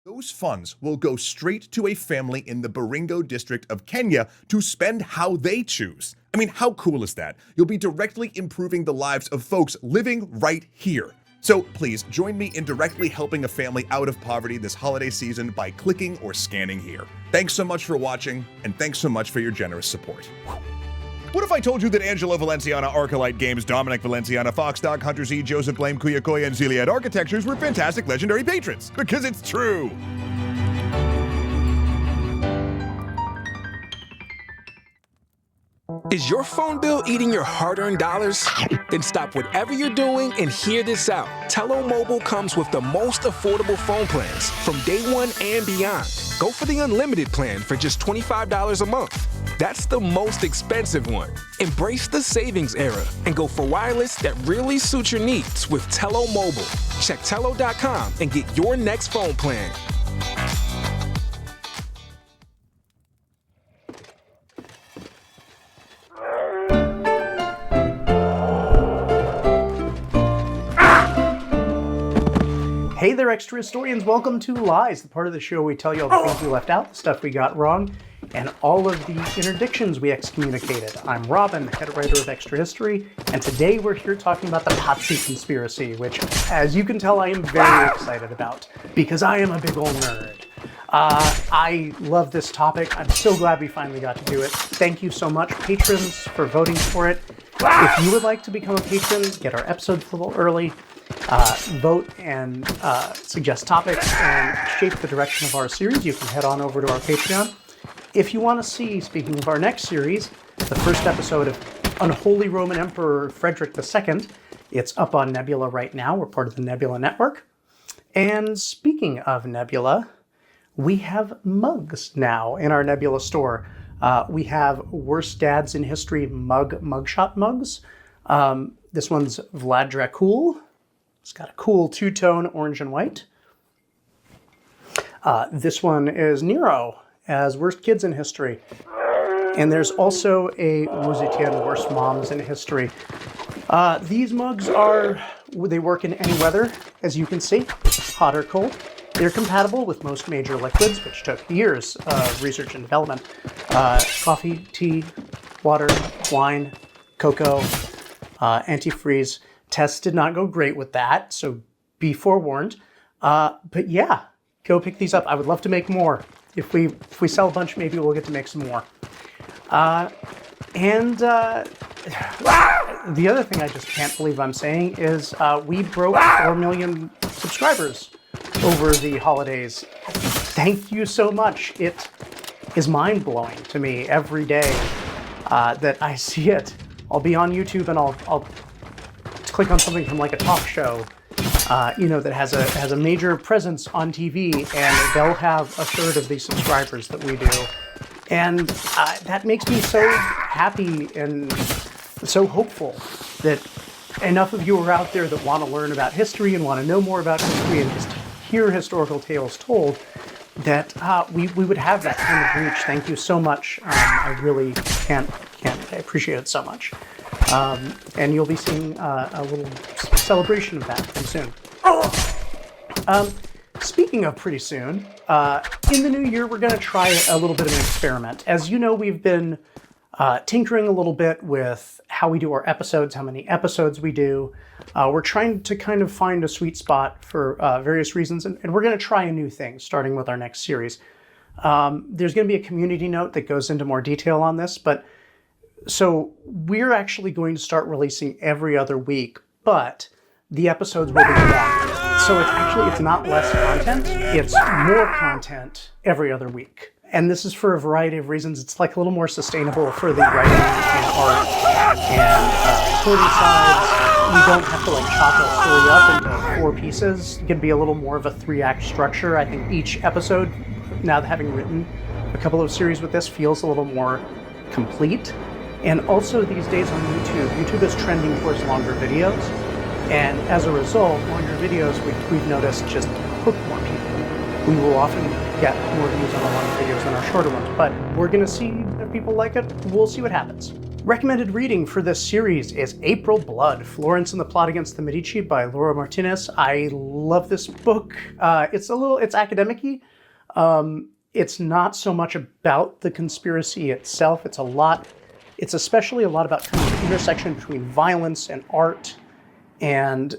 Those funds will go straight to a family in the Baringo district of Kenya to spend how they choose. I mean, how cool is that? You'll be directly improving the lives of folks living right here. So please join me in directly helping a family out of poverty this holiday season by clicking or scanning here. Thanks so much for watching, and thanks so much for your generous support. What if I told you that Angelo Valenciana, Arcalite Games, Dominic Valenciana, Fox Dog, Hunter Z, Joseph Blame, Kuya Koya, and Ziliad Architectures were fantastic legendary patrons? Because it's true! Is your phone bill eating your hard-earned dollars? Then stop whatever you're doing and hear this out. Tello Mobile comes with the most affordable phone plans from day one and beyond. Go for the unlimited plan for just $25 a month. That's the most expensive one. Embrace the savings era and go for wireless that really suits your needs with Tello Mobile. Check Tello.com and get your next phone plan. Hey there, extra historians. Welcome to Lies, the part of the show we tell you all the things we left out, the stuff we got wrong, and all of the interdictions we excommunicated. I'm Robin, head writer of Extra History, and today we're here talking about the Patsy Conspiracy, which, as you can tell, I am very excited about, because I am a big old nerd. I love this topic. I'm so glad we finally got to do it. Thank you so much, patrons, for voting for it. If you would like to become a patron, get our episodes a little early, vote and suggest topics and shape the direction of our series, you can head on over to our Patreon. If you want to see, speaking of our next series, the first episode of Unholy Roman Emperor Frederick II, it's up on Nebula right now. We're part of the Nebula Network. And speaking of Nebula, we have mugs now in our Nebula store. We have Worst Dads in History mugshot mugs. This one's Vlad Dracul. It's got a cool two-tone orange and white. This one is Nero as Worst Kids in History. And there's also a Wuzitian Worst Moms in History. These mugs they work in any weather, as you can see, hot or cold. They're compatible with most major liquids, which took years of research and development. Coffee, tea, water, wine, cocoa, antifreeze. Tests did not go great with that, so be forewarned. But yeah, go pick these up. I would love to make more. If we sell a bunch, maybe we'll get to make some more. The other thing I just can't believe I'm saying is we broke 4 million subscribers over the holidays. Thank you so much. It is mind-blowing to me every day that I see it. I'll be on YouTube and I'll click on something from like a talk show, that has a major presence on TV, and they'll have a third of the subscribers that we do. And that makes me so happy and so hopeful that enough of you are out there that want to learn about history and want to know more about history and just hear historical tales told, that we would have that kind of reach. Thank you so much. I really can't I appreciate it so much. And you'll be seeing a little celebration of that pretty soon. Speaking of pretty soon, in the new year, we're going to try a little bit of an experiment. As you know, we've been tinkering a little bit with how we do our episodes, how many episodes we do. We're trying to kind of find a sweet spot for various reasons, and we're going to try a new thing, starting with our next series. There's going to be a community note that goes into more detail on this, so we're actually going to start releasing every other week, but the episodes will be longer. So it's not less content, it's more content every other week. And this is for a variety of reasons. It's like a little more sustainable for the writing and art and recording sides. We don't have to like chop a story up into 4 pieces. It can be a little more of a 3-act structure. I think each episode, now that having written a couple of series with this, feels a little more complete. And also these days on YouTube is trending towards longer videos. And as a result, longer videos, we've noticed just hook more people. We will often get more views on our longer videos than our shorter ones, but we're going to see if people like it. We'll see what happens. Recommended reading for this series is April Blood, Florence and the Plot Against the Medici by Laura Martinez. I love this book. It's academic-y. It's not so much about the conspiracy itself. It's especially a lot about kind of the intersection between violence and art and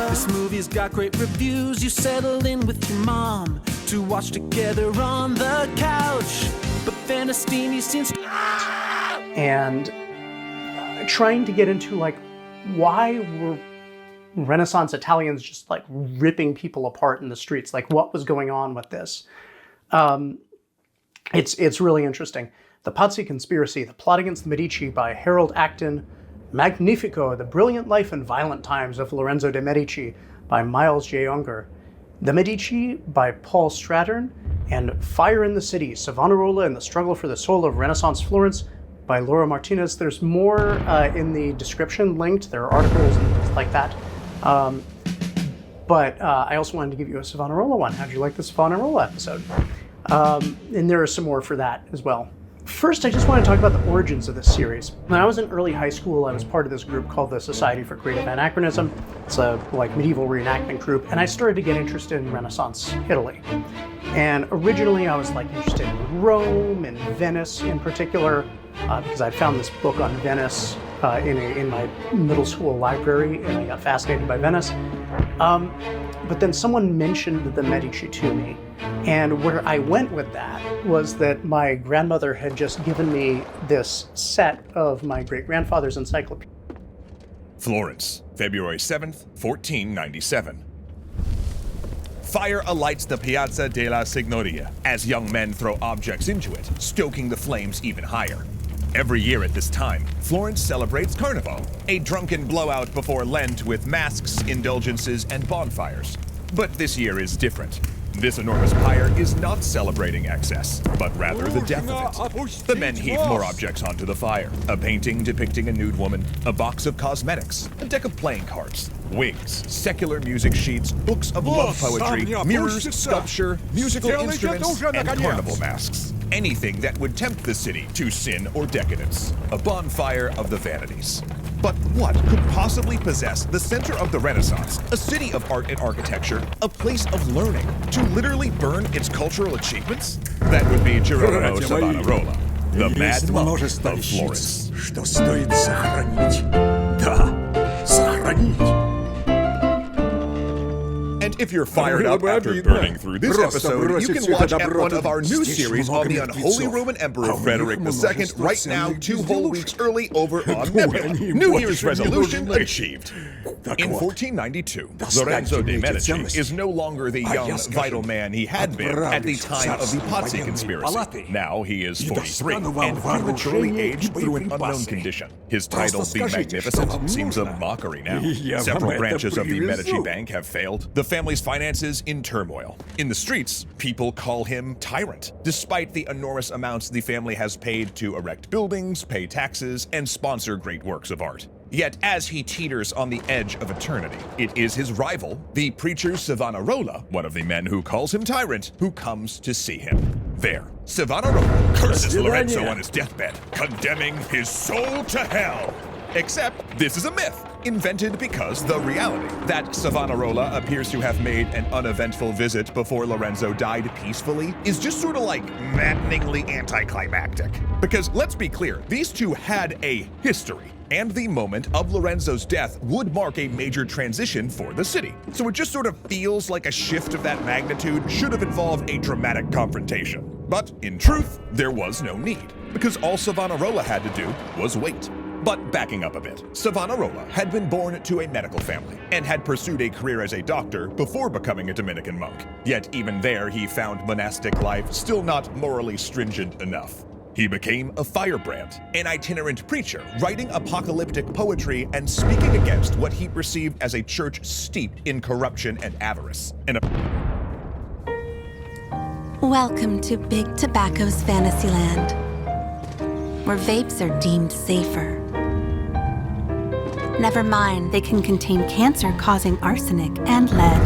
This movie's got great reviews. You settle in with your mom to watch together on the couch. But Fanastini seems and trying to get into like why were Renaissance Italians just like ripping people apart in the streets? Like what was going on with this? It's really interesting. The Pazzi Conspiracy, The Plot Against the Medici by Harold Acton. Magnifico, The Brilliant Life and Violent Times of Lorenzo de' Medici by Miles J. Unger. The Medici by Paul Strattern, and Fire in the City, Savonarola and the Struggle for the Soul of Renaissance Florence by Laura Martinez. There's more in the description linked. There are articles and things like that. But I also wanted to give you a Savonarola one. How'd you like the Savonarola episode? And there are some more for that as well. First, I just want to talk about the origins of this series. When I was in early high school, I was part of this group called the Society for Creative Anachronism. It's a medieval reenactment group, and I started to get interested in Renaissance Italy. And originally, I was interested in Rome and Venice in particular, because I found this book on Venice in my middle school library, and I got fascinated by Venice. But then someone mentioned the Medici to me, and where I went with that was that my grandmother had just given me this set of my great-grandfather's encyclopedia. Florence, February 7th, 1497. Fire alights the Piazza della Signoria as young men throw objects into it, stoking the flames even higher. Every year at this time, Florence celebrates Carnival, a drunken blowout before Lent with masks, indulgences, and bonfires. But this year is different. This enormous pyre is not celebrating excess, but rather the death of it. The men heave more objects onto the fire. A painting depicting a nude woman, a box of cosmetics, a deck of playing cards, wigs, secular music sheets, books of love poetry, mirrors, sculpture, musical instruments, and carnival masks. Anything that would tempt the city to sin or decadence. A bonfire of the vanities. But what could possibly possess the center of the Renaissance, a city of art and architecture, a place of learning, to literally burn its cultural achievements? That would be Girolamo Savonarola, the mad monk of Florence. Что стоит сохранить. Да, сохранить. And if you're fired up after burning through this episode, you can watch Act 1 of our new series on the unholy Roman Emperor Frederick II right now 2 whole weeks early over on Nebula. New Year's resolution achieved. In 1492, Lorenzo de' Medici is no longer the young, vital man he had been at the time of the Pazzi conspiracy. Now he is 43 and prematurely aged through an unknown condition. His title, the Magnificent, seems a mockery now. Several branches of the Medici Bank have failed. The family's finances in turmoil. In the streets, people call him tyrant, despite the enormous amounts the family has paid to erect buildings, pay taxes, and sponsor great works of art. Yet, as he teeters on the edge of eternity, it is his rival, the preacher Savonarola, one of the men who calls him tyrant, who comes to see him. There, Savonarola curses Lorenzo on his deathbed, condemning his soul to hell. Except this is a myth, invented because the reality that Savonarola appears to have made an uneventful visit before Lorenzo died peacefully is just sort of maddeningly anticlimactic. Because let's be clear, these two had a history, and the moment of Lorenzo's death would mark a major transition for the city. So it just sort of feels like a shift of that magnitude should have involved a dramatic confrontation. But in truth, there was no need, because all Savonarola had to do was wait. But backing up a bit, Savonarola had been born to a medical family and had pursued a career as a doctor before becoming a Dominican monk. Yet even there, he found monastic life still not morally stringent enough. He became a firebrand, an itinerant preacher, writing apocalyptic poetry and speaking against what he perceived as a church steeped in corruption and avarice. Welcome to Big Tobacco's Fantasyland, where vapes are deemed safer. Never mind, they can contain cancer-causing arsenic and lead.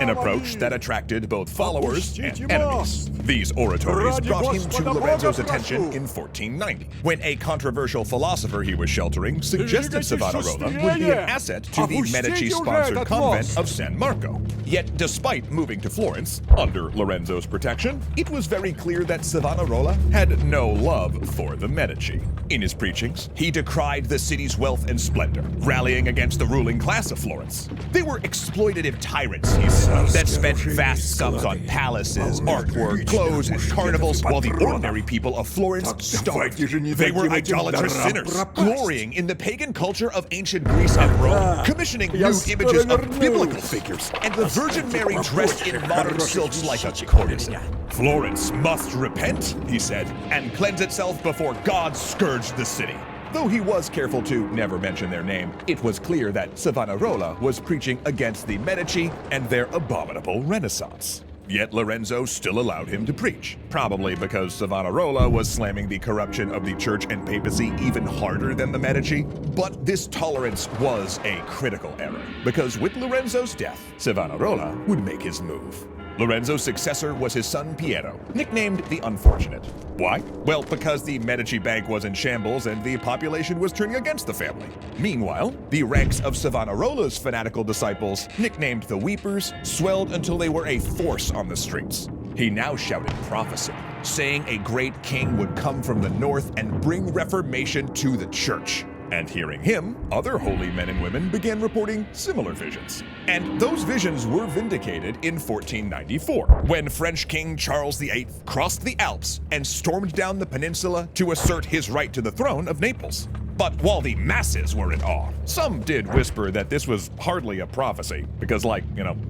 an approach that attracted both followers and enemies. These oratories brought him to Lorenzo's attention in 1490, when a controversial philosopher he was sheltering suggested Savonarola would be an asset to the Medici-sponsored convent of San Marco. Yet, despite moving to Florence, under Lorenzo's protection, it was very clear that Savonarola had no love for the Medici. In his preachings, he decried the city's wealth and splendor, rallying against the ruling class of Florence. They were exploitative tyrants, he said, that spent vast sums on palaces, artwork, clothes, and carnivals, while the ordinary people of Florence starved. They were idolatrous sinners, glorying in the pagan culture of ancient Greece and Rome, commissioning nude images of biblical figures, and the Virgin Mary dressed in modern silks like a courtesan. Florence must repent, he said, and cleanse itself before God scourged the city. Though he was careful to never mention their name, it was clear that Savonarola was preaching against the Medici and their abominable Renaissance. Yet Lorenzo still allowed him to preach, probably because Savonarola was slamming the corruption of the church and papacy even harder than the Medici. But this tolerance was a critical error, because with Lorenzo's death, Savonarola would make his move. Lorenzo's successor was his son Piero, nicknamed the Unfortunate. Why? Well, because the Medici Bank was in shambles and the population was turning against the family. Meanwhile, the ranks of Savonarola's fanatical disciples, nicknamed the Weepers, swelled until they were a force on the streets. He now shouted prophecy, saying a great king would come from the north and bring reformation to the church. And hearing him, other holy men and women began reporting similar visions. And those visions were vindicated in 1494, when French King Charles VIII crossed the Alps and stormed down the peninsula to assert his right to the throne of Naples. But while the masses were in awe, some did whisper that this was hardly a prophecy, because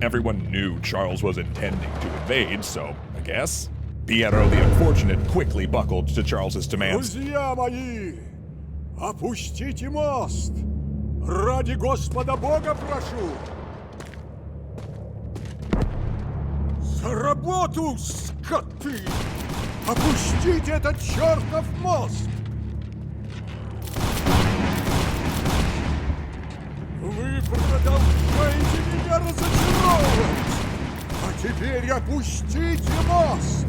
everyone knew Charles was intending to invade, so I guess. Piero the Unfortunate quickly buckled to Charles's demands. Друзья мои, опустите мост! Ради Господа Бога прошу! За работу, скоты! Опустите этот чертов мост! Вы продолжаете меня разочаровывать! А теперь опустите мост!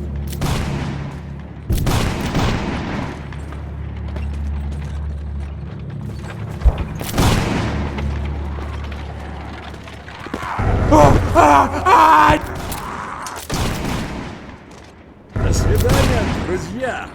До свидания, друзья!